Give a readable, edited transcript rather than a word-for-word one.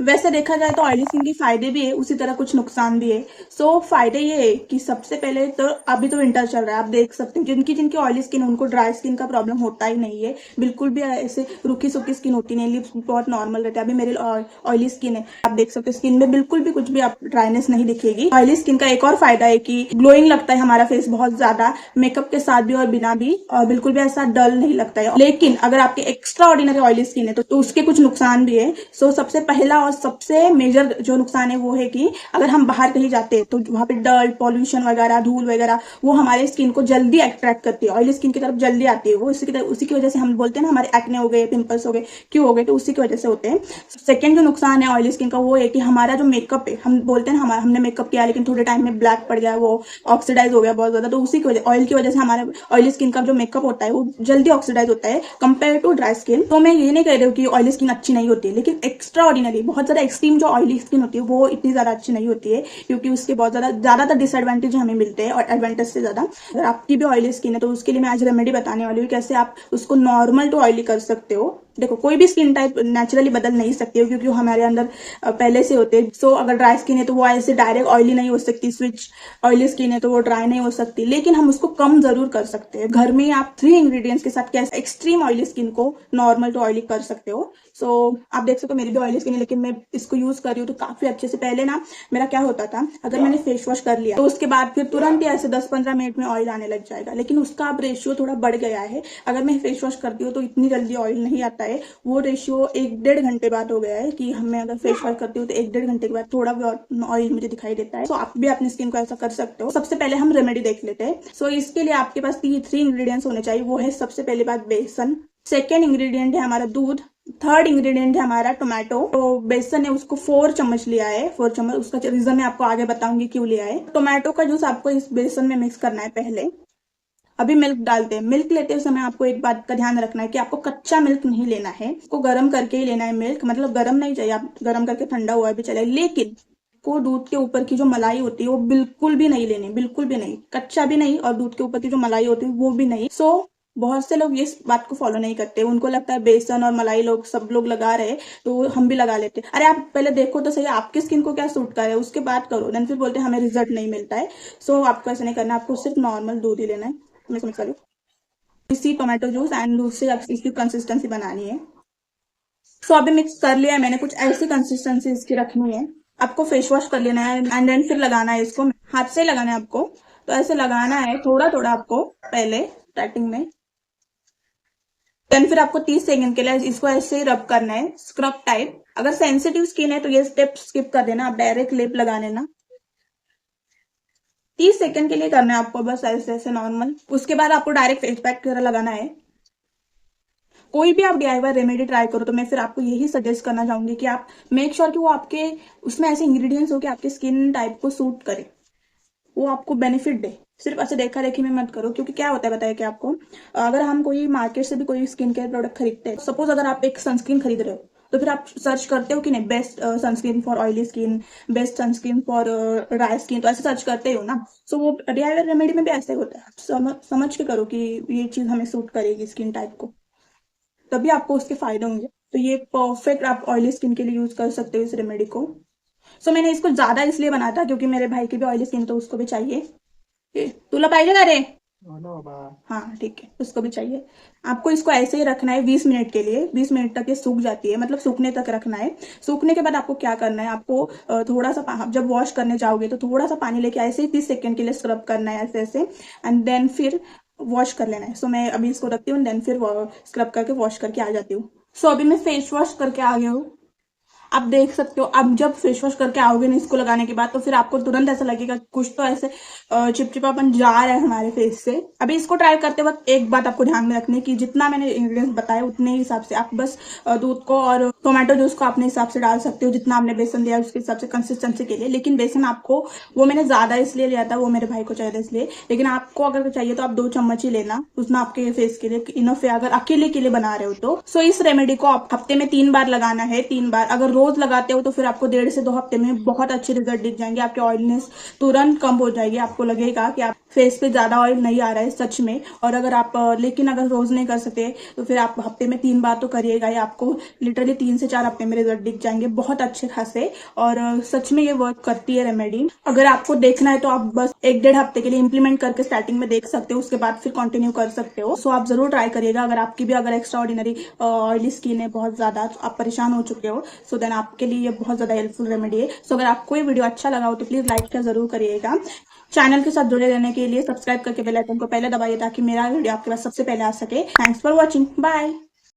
वैसे देखा जाए तो ऑयली स्किन के फायदे भी है, उसी तरह कुछ नुकसान भी है। फायदे ये है कि सबसे पहले तो अभी तो विंटर चल रहा है, आप देख सकते हैं जिनकी जिनकी ऑयली स्किन उनको ड्राई स्किन का प्रॉब्लम होता ही नहीं है, बिल्कुल भी ऐसे रूखी सूखी स्किन होती नहीं, लिप्स बहुत नॉर्मल रहता है। अभी मेरी ऑयली स्किन है, आप देख सकते हैं स्किन में बिल्कुल भी कुछ भी आप ड्राइनेस नहीं दिखेगी। ऑयली स्किन का एक और फायदा है कि ग्लोइंग लगता है हमारा फेस बहुत ज्यादा, मेकअप के साथ भी और बिना भी, और बिल्कुल भी ऐसा डल नहीं लगता है। लेकिन अगर आपके एक्स्ट्रा ऑर्डिनरी ऑयली स्किन है तो उसके कुछ नुकसान भी है। सबसे पहला और सबसे मेजर जो नुकसान है वो है कि अगर हम बाहर कहीं जाते हैं तो वहां पे डर्ट, पॉल्यूशन वगैरह, धूल वगैरह, वो हमारे स्किन को जल्दी अट्रैक्ट करती है, ऑयली स्किन की तरफ जल्दी आती है वो। उसी की वजह से हम बोलते हैं ना हमारे एक्ने हो गए, पिंपल्स हो गए, क्यों हो गए, तो उसी की वजह से होते हैं। सेकेंड जो नुकसान है ऑयली स्किन का वो है कि हमारा जो मेकअप है, हम बोलते हैं ना हमने मेकअप किया लेकिन थोड़े टाइम में ब्लैक पड़ गया, वो ऑक्सीडाइज हो गया बहुत ज्यादा, तो उसी की वजह, ऑयल की वजह से हमारे ऑयली स्किन का जो मेकअप होता है वो जल्दी ऑक्सीडाइज होता है कंपेयर टू ड्राई स्किन। तो मैं ये नहीं कह रही हूँ कि ऑयली स्किन अच्छी नहीं होती है, लेकिन एक्स्ट्रा ऑर्डिनरी बहुत ज्यादा एक्सट्रीम जो ऑयली स्किन होती है वो इतनी ज्यादा अच्छी नहीं होती है, क्योंकि उसके बहुत ज्यादातर डिसएडवांटेज हमें मिलते हैं और एडवांटेज से ज्यादा। अगर आपकी भी ऑयली स्किन है तो उसके लिए मैं आज रेमेडी बताने वाली हूँ कैसे आप उसको नॉर्मल टू ऑयली कर सकते हो। देखो, कोई भी स्किन टाइप नेचुरली बदल नहीं सकती हो, क्योंकि वो हमारे अंदर पहले से होते हैं। अगर ड्राई स्किन है तो वो ऐसे डायरेक्ट ऑयली नहीं हो सकती, स्विच ऑयली स्किन है तो वो ड्राई नहीं हो सकती, लेकिन हम उसको कम जरूर कर सकते हैं। घर में आप 3 इंग्रेडिएंट्स के साथ कैसे एक्सट्रीम ऑयली स्किन को नॉर्मल टू ऑयली कर सकते हो। आप देख सकते हो मेरी भी ऑयली स्किन है, लेकिन मैं इसको यूज कर रही हूँ तो काफी अच्छे से। पहले ना मेरा क्या होता था, अगर मैंने फेस वॉश कर लिया तो उसके बाद फिर तुरंत ही ऐसे 10-15 मिनट में ऑयल आने लग जाएगा, लेकिन उसका अब रेशियो थोड़ा बढ़ गया है। अगर मैं फेस वॉश करती हूँ तो इतनी जल्दी ऑयल नहीं आता है, वो रेशियो 1-1.5 घंटे बाद हो गया है कि मैं अगर फेस वॉश करती हूँ तो 1-1.5 घंटे के बाद थोड़ा भी ऑयल मुझे दिखाई देता है। आप भी अपनी स्किन को ऐसा कर सकते हो। सबसे पहले हम रेमेडी देख लेते हैं। इसके लिए आपके पास 3 इंग्रेडिएंट्स होने चाहिए। वो है सबसे पहली बात बेसन, सेकेंड इंग्रेडिएंट है हमारा दूध, थर्ड इंग्रेडिएंट है हमारा टोमेटो। तो बेसन है उसको 4 चम्मच लिया है, 4 चम्मच। उसका रीजन मैं आपको आगे बताऊंगी क्यों लिया है। टोमेटो का जूस आपको इस बेसन में मिक्स करना है पहले। अभी मिल्क डालते हैं। मिल्क लेते समय आपको एक बात का ध्यान रखना है कि आपको कच्चा मिल्क नहीं लेना है, उसको गर्म करके ही लेना है। मिल्क मतलब गर्म नहीं चाहिए, आप गर्म करके ठंडा हुआ भी चले, लेकिन को दूध के ऊपर की जो मलाई होती है वो बिल्कुल भी नहीं लेनी, बिल्कुल भी नहीं, कच्चा भी नहीं, और दूध के ऊपर की जो मलाई होती है वो भी नहीं। बहुत से लोग इस बात को फॉलो नहीं करते, उनको लगता है बेसन और मलाई लोग सब लोग लगा रहे तो हम भी लगा लेते। अरे आप पहले देखो तो सही आपकी स्किन को क्या सूट कर रहा है, उसके बाद करो, देन फिर बोलते हैं हमें रिजल्ट नहीं मिलता है। आपको ऐसा नहीं करना, आपको सिर्फ नॉर्मल दूध ही लेना है। मैं समझ रही हूँ इसी टोमेटो जूस एंड दूध से इसकी कंसिस्टेंसी बनानी है। अभी मिक्स कर लिया है मैंने, कुछ ऐसी कंसिस्टेंसी इसकी रखनी है। आपको फेस वॉश कर लेना है एंड देन फिर लगाना है इसको, हाथ से लगाना है आपको। तो ऐसे लगाना है थोड़ा थोड़ा आपको पहले स्टार्टिंग में, देन फिर आपको 30 सेकंड के लिए इसको ऐसे रब करना है, स्क्रब टाइप। अगर सेंसिटिव स्किन है तो ये स्टेप स्किप कर देना, आप डायरेक्ट लेप लगा लेना। 30 सेकंड के लिए करना है आपको, बस ऐसे ऐसे नॉर्मल। उसके बाद आपको डायरेक्ट फेस पैक की तरह लगाना है। कोई भी आप डीआईवाई रेमेडी ट्राई करो तो मैं फिर आपको यही सजेस्ट करना चाहूंगी कि आप मेक श्योर कि वो आपके उसमें ऐसे इंग्रेडिएंट्स हो कि आपके स्किन टाइप को सूट करे, वो आपको बेनिफिट दे। सिर्फ ऐसे देखा देखी में मत करो, क्योंकि क्या होता है बताया कि आपको, अगर हम कोई मार्केट से भी कोई स्किन केयर प्रोडक्ट खरीदते हैं, सपोज अगर आप एक सनस्क्रीन खरीद रहे हो तो फिर आप सर्च करते हो कि नहीं best sunscreen for oily skin, best sunscreen for dry skin, तो ऐसे सर्च करते हो ना। वो डीआईवाई रेमेडी में भी ऐसे होता है, समझ के करो कि ये चीज हमें सूट करेगी स्किन टाइप को, तभी आपको उसके फायदे होंगे। तो ये परफेक्ट आप ऑयली स्किन के लिए यूज कर सकते हो इस रेमेडी को। मैंने इसको ज्यादा इसलिए बनाया था क्योंकि मेरे भाई की भी ऑयली स्किन, तो उसको भी चाहिए। तुला पाहिजे का रे? हाँ ठीक है, उसको भी चाहिए। आपको इसको ऐसे ही रखना है 20 मिनट के लिए। 20 मिनट तक ये सूख जाती है, मतलब सूखने तक रखना है। सूखने के बाद आपको क्या करना है, आपको थोड़ा सा जब वॉश करने जाओगे तो थोड़ा सा पानी लेके ऐसे ही 30 सेकंड के लिए स्क्रब करना है ऐसे ऐसे, एंड देन फिर वॉश कर लेना है। मैं अभी इसको रखती हूँ, देन फिर स्क्रब करके वॉश करके आ जाती हूँ। अभी मैं फेस वॉश करके आ गई हूँ। आप देख सकते हो, अब जब फेस वॉश करके आओगे ना इसको लगाने के बाद, तो फिर आपको तुरंत ऐसा लगेगा कुछ तो ऐसे चिपचिपापन जा रहा है हमारे फेस से। अभी इसको ट्राई करते वक्त एक बात आपको ध्यान में रखनी कि जितना मैंने इंग्रेडिएंट्स बताया उतने ही हिसाब से आप बस दूध को और टोमेटो जूस को अपने हिसाब से डाल सकते हो, जितना आपने बेसन दिया उसके हिसाब से कंसिस्टेंसी के लिए। लेकिन बेसन आपको, वो मैंने ज्यादा इसलिए लिया था, वो मेरे भाई को चाहिए था इसलिए, लेकिन आपको अगर चाहिए तो आप 2 चम्मच ही लेना, उतना आपके फेस के लिए इनफ है अगर अकेले के लिए बना रहे हो तो। इस रेमेडी को आप हफ्ते में 3 बार लगाना है, 3 बार। अगर रोज लगाते हो तो फिर आपको 1.5 से 2 हफ्ते में बहुत अच्छे रिजल्ट दिख जाएंगे, आपके ऑयलनेस तुरंत कम हो जाएगी। आपको लगेगा कि आप फेस पे ज़्यादा ऑयल नहीं आ रहा है सच में। और अगर आप लेकिन अगर रोज़ नहीं कर सकते तो फिर आप हफ्ते में 3 बार तो करिएगा, या आपको लिटरली 3 से 4 हफ्ते में रिजल्ट दिख जाएंगे बहुत अच्छे खासे। और सच में ये वर्क करती है रेमेडी। अगर आपको देखना है तो आप बस 1-1.5 हफ्ते के लिए इम्प्लीमेंट करके स्टार्टिंग में देख सकते हो, उसके बाद फिर कंटिन्यू कर सकते हो। सो आप जरूर ट्राई करिएगा। अगर आपकी भी अगर एक्स्ट्रा ऑर्डिनरी ऑयली स्किन है बहुत ज़्यादा, तो आप परेशान हो चुके हो, सो देन आपके लिए ये बहुत ज़्यादा हेल्पफुल रेमेडी है। सो अगर आपको ये वीडियो अच्छा लगा हो तो प्लीज़ लाइक शेयर जरूर करिएगा। चैनल के साथ जुड़े रहने के लिए सब्सक्राइब करके बेल आइकन को पहले दबाइए, ताकि मेरा वीडियो आपके पास सबसे पहले आ सके। Thanks for watching, bye.